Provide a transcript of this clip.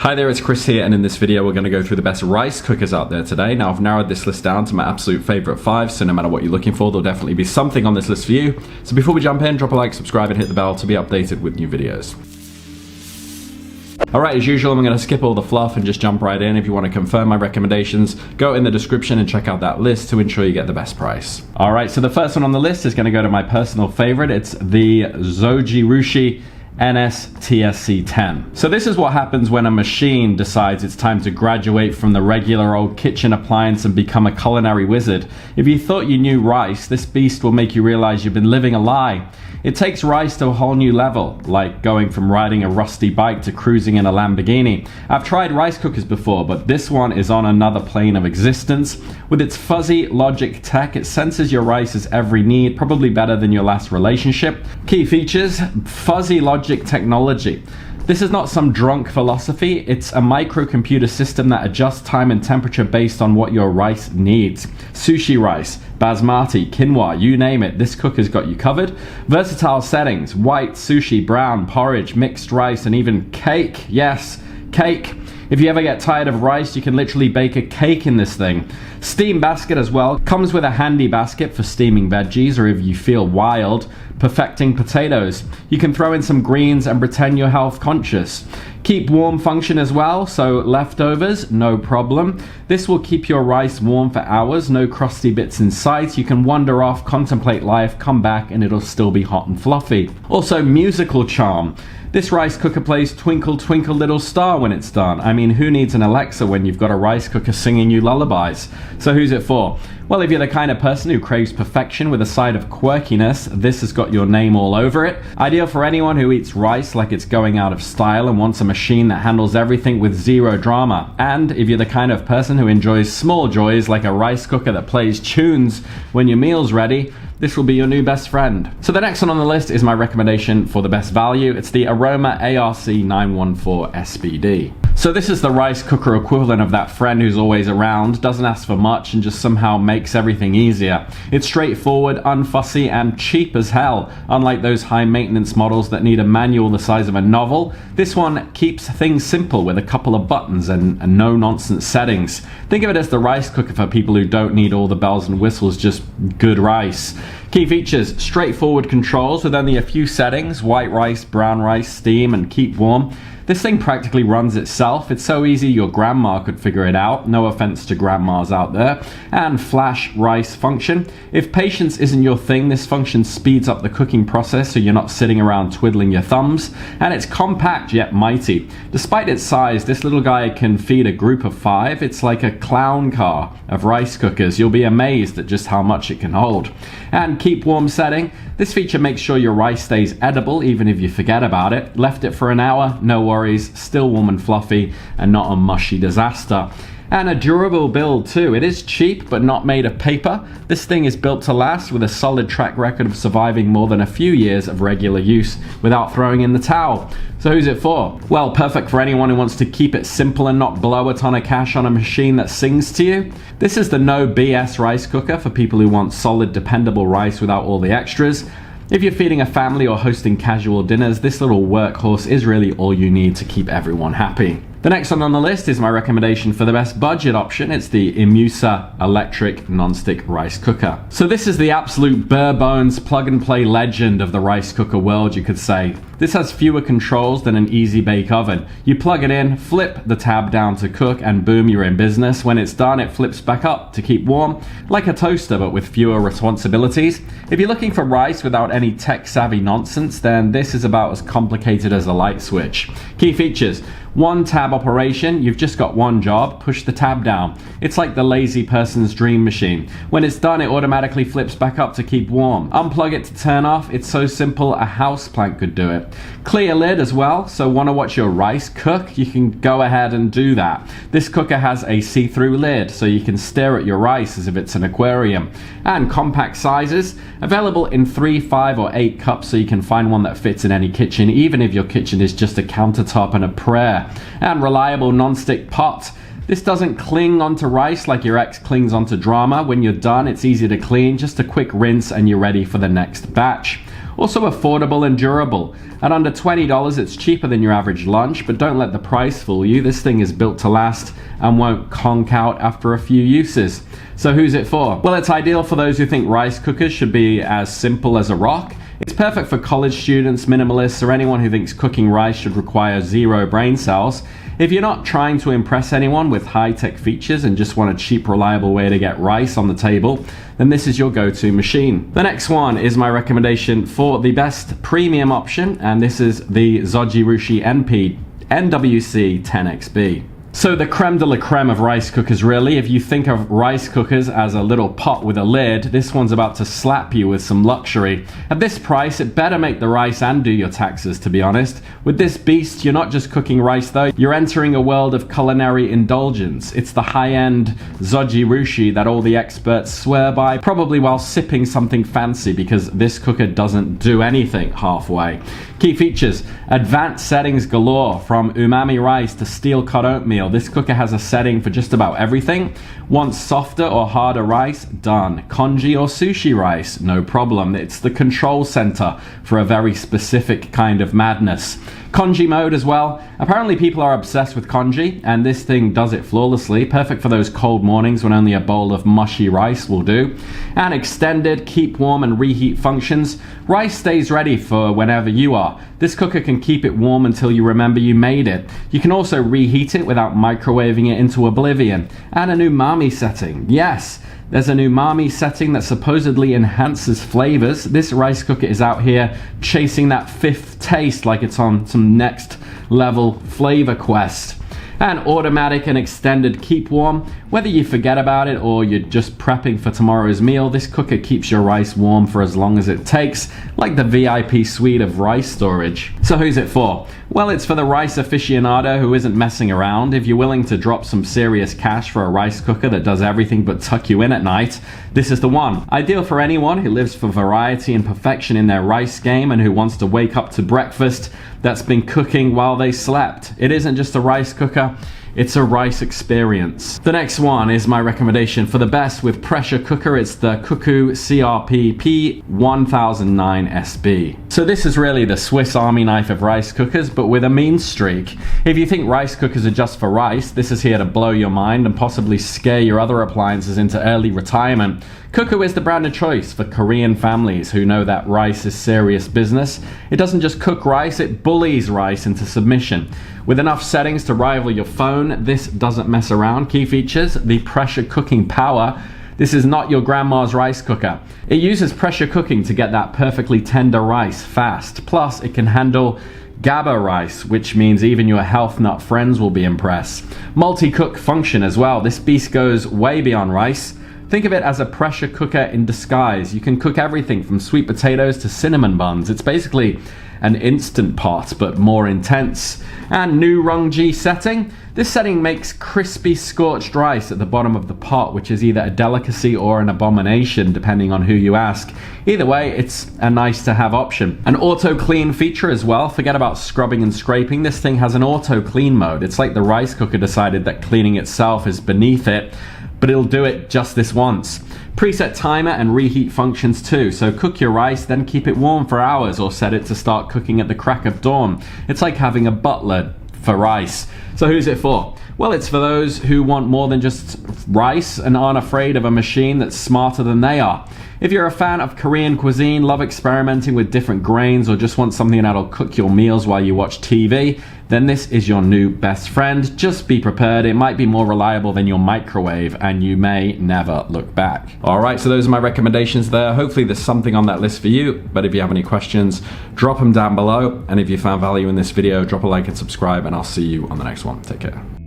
Hi there, it's Chris here, and in this video we're going to go through the best rice cookers out there today. Now I've narrowed this list down to my absolute favorite 5, so no matter what you're looking for, there'll definitely be something on this list for you. So before we jump in, drop a like, subscribe and hit the bell to be updated with new videos. Alright, as usual, I'm going to skip all the fluff and just jump right in. If you want to confirm my recommendations, go in the description and check out that list to ensure you get the best price. Alright, so the first one on the list is going to go to my personal favorite. It's the Zojirushi NSSC10. So this is what happens when a machine decides it's time to graduate from the regular old kitchen appliance and become a culinary wizard. If you thought you knew rice, this beast will make you realize you've been living a lie. It takes rice to a whole new level, like going from riding a rusty bike to cruising in a Lamborghini. I've tried rice cookers before, but this one is on another plane of existence. With its fuzzy logic tech, it senses your rice's every need, probably better than your last relationship. Key features: fuzzy logic technology. This is not some drunk philosophy, it's a microcomputer system that adjusts time and temperature based on what your rice needs. Sushi rice, basmati, quinoa, you name it, this cooker's got you covered. Versatile settings: white, sushi, brown, porridge, mixed rice, and even cake. Yes, cake. If you ever get tired of rice, you can literally bake a cake in this thing. Steam basket as well. Comes with a handy basket for steaming veggies, or if you feel wild, perfecting potatoes. You can throw in some greens and pretend you're health conscious. Keep warm function as well, so leftovers, no problem. This will keep your rice warm for hours, no crusty bits in sight. You can wander off, contemplate life, come back, and it'll still be hot and fluffy. Also, musical charm. This rice cooker plays Twinkle Twinkle Little Star when it's done. I mean, who needs an Alexa when you've got a rice cooker singing you lullabies? So who's it for? Well, if you're the kind of person who craves perfection with a side of quirkiness, this has got your name all over it. Ideal for anyone who eats rice like it's going out of style and wants a machine that handles everything with zero drama. And if you're the kind of person who enjoys small joys like a rice cooker that plays tunes when your meal's ready, this will be your new best friend. So the next one on the list is my recommendation for the best value. It's the Aroma Arc914 SBD. So this is the rice cooker equivalent of that friend who's always around, doesn't ask for much, and just somehow makes everything easier. It's straightforward, unfussy, and cheap as hell. Unlike those high maintenance models that need a manual the size of a novel, this one keeps things simple with a couple of buttons and no nonsense settings. Think of it as the rice cooker for people who don't need all the bells and whistles, just good rice. Key features: straightforward controls with only a few settings: white rice, brown rice, steam, and keep warm. This thing practically runs itself. It's so easy your grandma could figure it out. No offense to grandmas out there. And flash rice function. If patience isn't your thing, this function speeds up the cooking process so you're not sitting around twiddling your thumbs. And it's compact yet mighty. Despite its size, this little guy can feed a group of 5. It's like a clown car of rice cookers. You'll be amazed at just how much it can hold. And keep warm setting. This feature makes sure your rice stays edible even if you forget about it. Left it for an hour, no worries, still warm and fluffy and not a mushy disaster. And a durable build too. It is cheap but not made of paper. This thing is built to last with a solid track record of surviving more than a few years of regular use without throwing in the towel. So who's it for? Well, perfect for anyone who wants to keep it simple and not blow a ton of cash on a machine that sings to you. This is the no BS rice cooker for people who want solid, dependable rice without all the extras. If you're feeding a family or hosting casual dinners, this little workhorse is really all you need to keep everyone happy. The next one on the list is my recommendation for the best budget option. It's the Imusa Electric non-stick rice cooker. So this is the absolute bare bones plug and play legend of the rice cooker world, you could say. This has fewer controls than an easy bake oven. You plug it in, flip the tab down to cook, and boom, you're in business. When it's done, it flips back up to keep warm, like a toaster but with fewer responsibilities. If you're looking for rice without any tech-savvy nonsense, then this is about as complicated as a light switch. Key features: one tab operation. You've just got one job: push the tab down. It's like the lazy person's dream machine. When it's done, it automatically flips back up to keep warm. Unplug it to turn off. It's so simple a houseplant could do it. Clear lid as well, so want to watch your rice cook? You can go ahead and do that. This cooker has a see-through lid, so you can stare at your rice as if it's an aquarium. And compact sizes, available in 3, 5, or 8 cups, so you can find one that fits in any kitchen, even if your kitchen is just a countertop and a prayer. And reliable non-stick pot. This doesn't cling onto rice like your ex clings onto drama. When you're done, it's easy to clean, just a quick rinse and you're ready for the next batch. Also affordable and durable. At under $20, it's cheaper than your average lunch, but don't let the price fool you. This thing is built to last and won't conk out after a few uses. So who's it for? Well, it's ideal for those who think rice cookers should be as simple as a rock. It's perfect for college students, minimalists, or anyone who thinks cooking rice should require 0 brain cells. If you're not trying to impress anyone with high-tech features and just want a cheap, reliable way to get rice on the table, then this is your go-to machine. The next one is my recommendation for the best premium option, and this is the Zojirushi NSSC10 SBD. So the creme de la creme of rice cookers, really. If you think of rice cookers as a little pot with a lid, this one's about to slap you with some luxury. At this price, it better make the rice and do your taxes, to be honest. With this beast, you're not just cooking rice though, you're entering a world of culinary indulgence. It's the high-end Zodi Rushi that all the experts swear by, probably while sipping something fancy, because this cooker doesn't do anything halfway. Key features: advanced settings galore, from umami rice to steel-cut oatmeal. This cooker has a setting for just about everything. Want softer or harder rice? Done. Congee or sushi rice? No problem. It's the control center for a very specific kind of madness. Congee mode as well. Apparently people are obsessed with congee, and this thing does it flawlessly. Perfect for those cold mornings when only a bowl of mushy rice will do. And extended keep warm and reheat functions. Rice stays ready for whenever you are. This cooker can keep it warm until you remember you made it. You can also reheat it without microwaving it into oblivion. And an umami setting. Yes, there's an umami setting that supposedly enhances flavors. This rice cooker is out here chasing that 5th taste like it's on some next level flavor quest. And automatic and extended keep warm. Whether you forget about it or you're just prepping for tomorrow's meal, this cooker keeps your rice warm for as long as it takes, like the VIP suite of rice storage. So who's it for? Well, it's for the rice aficionado who isn't messing around. If you're willing to drop some serious cash for a rice cooker that does everything but tuck you in at night, this is the one. Ideal for anyone who lives for variety and perfection in their rice game and who wants to wake up to breakfast that's been cooking while they slept. It isn't just a rice cooker, it's a rice experience. The next one is my recommendation for the best with pressure cooker. It's the Cooku P1009 SB. So this is really the Swiss Army knife of rice cookers, but with a mean streak. If you think rice cookers are just for rice, this is here to blow your mind and possibly scare your other appliances into early retirement. Cooku is the brand of choice for Korean families who know that rice is serious business. It doesn't just cook rice, it bullies rice into submission. With enough settings to rival your phone, this doesn't mess around. Key features: the pressure cooking power. This is not your grandma's rice cooker. It uses pressure cooking to get that perfectly tender rice fast. Plus, it can handle GABA rice, which means even your health nut friends will be impressed. Multi-cook function as well. This beast goes way beyond rice. Think of it as a pressure cooker in disguise. You can cook everything from sweet potatoes to cinnamon buns. It's basically an instant pot, but more intense. And new Rongji setting. This setting makes crispy scorched rice at the bottom of the pot, which is either a delicacy or an abomination, depending on who you ask. Either way, it's a nice to have option. An auto clean feature as well. Forget about scrubbing and scraping. This thing has an auto clean mode. It's like the rice cooker decided that cleaning itself is beneath it, but it'll do it just this once. Preset timer and reheat functions too, so cook your rice, then keep it warm for hours or set it to start cooking at the crack of dawn. It's like having a butler for rice. So who's it for? Well, it's for those who want more than just rice and aren't afraid of a machine that's smarter than they are. If you're a fan of Korean cuisine, love experimenting with different grains, or just want something that'll cook your meals while you watch TV, then this is your new best friend. Just be prepared, it might be more reliable than your microwave, and you may never look back. Alright, so those are my recommendations there. Hopefully there's something on that list for you, but if you have any questions, drop them down below, and if you found value in this video, drop a like and subscribe, and I'll see you on the next one. Take care.